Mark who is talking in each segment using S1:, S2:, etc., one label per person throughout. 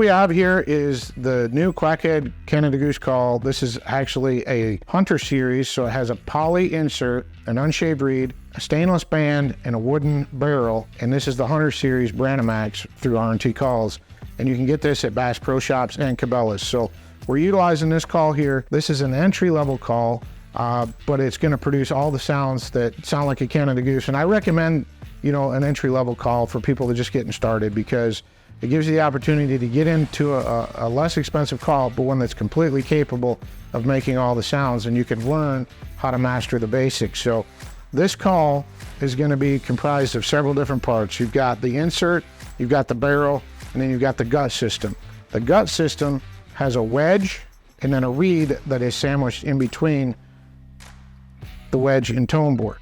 S1: we have here is the new Quackhead Canada Goose call. This is actually a Hunter series, so it has a poly insert, an unshaved reed, a stainless band, and a wooden barrel. And this is the Hunter series Branamax through R&T Calls. And you can get this at Bass Pro Shops and Cabela's. So we're utilizing this call here. This is an entry-level call, but it's going to produce all the sounds that sound like a Canada Goose. And I recommend, you know, an entry-level call for people that are just getting started, because it gives you the opportunity to get into a less expensive call, but one that's completely capable of making all the sounds, and you can learn how to master the basics. So this call is going to be comprised of several different parts. You've got the insert, you've got the barrel, and then you've got the gut system. The gut system has a wedge and then a reed that is sandwiched in between the wedge and tone board.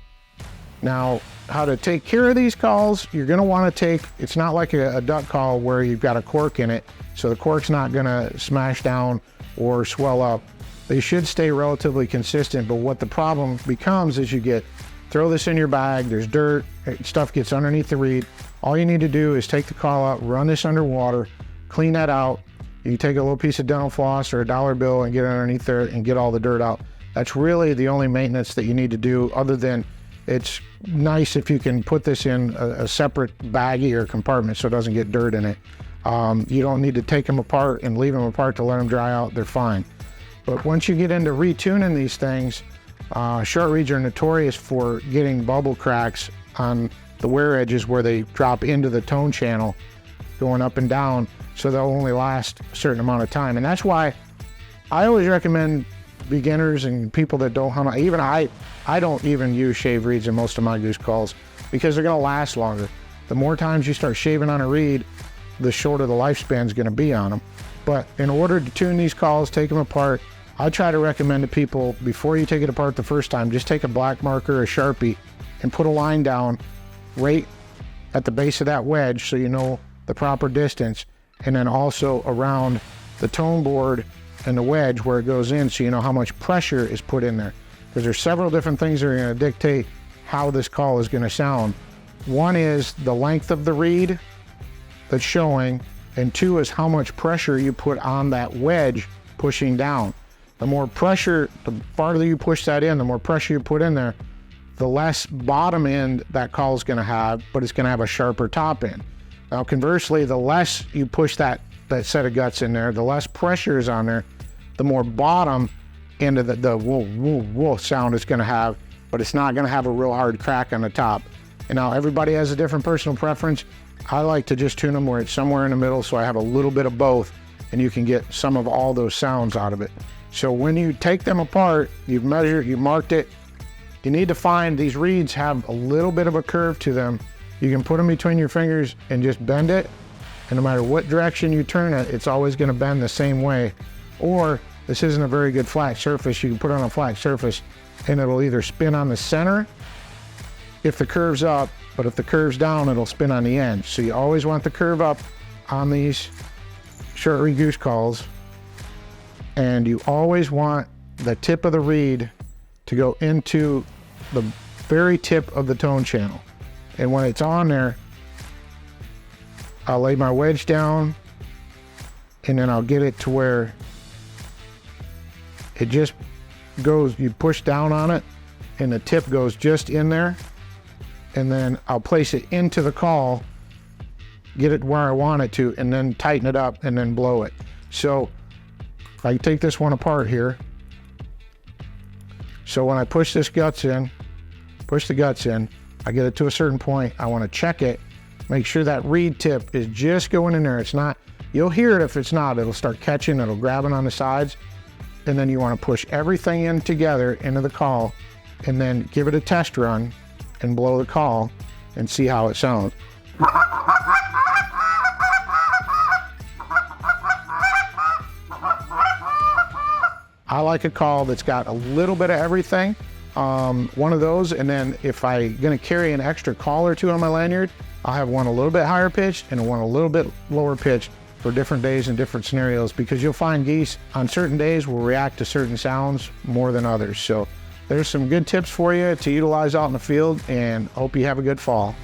S1: Now, how to take care of these calls, you're going to want to take, it's not like a duck call where you've got a cork in it, so the cork's not going to smash down or swell up. They should stay relatively consistent, but what the problem becomes is you throw this in your bag, there's dirt, stuff gets underneath the reed. All you need to do is take the call out, run this underwater, clean that out. You can take a little piece of dental floss or a dollar bill and get it underneath there and get all the dirt out. That's really the only maintenance that you need to do, other than it's nice if you can put this in a separate baggie or compartment so it doesn't get dirt in it. You don't need to take them apart and leave them apart to let them dry out. They're fine. But once you get into retuning these things, short reeds are notorious for getting bubble cracks on the wear edges where they drop into the tone channel going up and down, so they'll only last a certain amount of time. And that's why I always recommend beginners and people that don't hunt, even I don't even use shaved reeds in most of my goose calls, because they're going to last longer. The more times you start shaving on a reed, the shorter the lifespan is going to be on them. But in order to tune these calls, take them apart, I try to recommend to people, before you take it apart the first time, just take a black marker or a Sharpie and put a line down right at the base of that wedge so you know the proper distance, and then also around the tone board and the wedge where it goes in, so you know how much pressure is put in there. Because there's several different things that are going to dictate how this call is going to sound. One is the length of the reed that's showing, and two is how much pressure you put on that wedge pushing down. The more pressure, the farther you push that in, the more pressure you put in there, the less bottom end that call is going to have, but it's going to have a sharper top end. Now, conversely, the less you push that set of guts in there, the less pressure is on there, the more bottom end of the whoa, whoa, whoa sound it's going to have, but it's not going to have a real hard crack on the top. And now everybody has a different personal preference. I like to just tune them where it's somewhere in the middle, so I have a little bit of both, and you can get some of all those sounds out of it. So when you take them apart, you've measured, you marked it, you need to find these reeds have a little bit of a curve to them. You can put them between your fingers and just bend it, and no matter what direction you turn it, it's always going to bend the same way. Or this isn't a very good flat surface, you can put it on a flat surface and it'll either spin on the center if the curve's up, but if the curve's down, it'll spin on the end. So you always want the curve up on these short reed goose calls, and you always want the tip of the reed to go into the very tip of the tone channel. And when it's on there, I'll lay my wedge down, and then I'll get it to where it just goes, you push down on it, and the tip goes just in there, and then I'll place it into the call, get it where I want it to, and then tighten it up and then blow it. So I take this one apart here. So when I push the guts in, I get it to a certain point, I want to check it, make sure that reed tip is just going in there. It's not, you'll hear it if it's not, it'll start catching, it'll grab it on the sides, and then you want to push everything in together into the call, and then give it a test run and blow the call and see how it sounds. I like a call that's got a little bit of everything, one of those, and then if I'm gonna carry an extra call or two on my lanyard, I'll have one a little bit higher pitched and one a little bit lower pitched for different days and different scenarios, because you'll find geese on certain days will react to certain sounds more than others. So there's some good tips for you to utilize out in the field, and hope you have a good fall.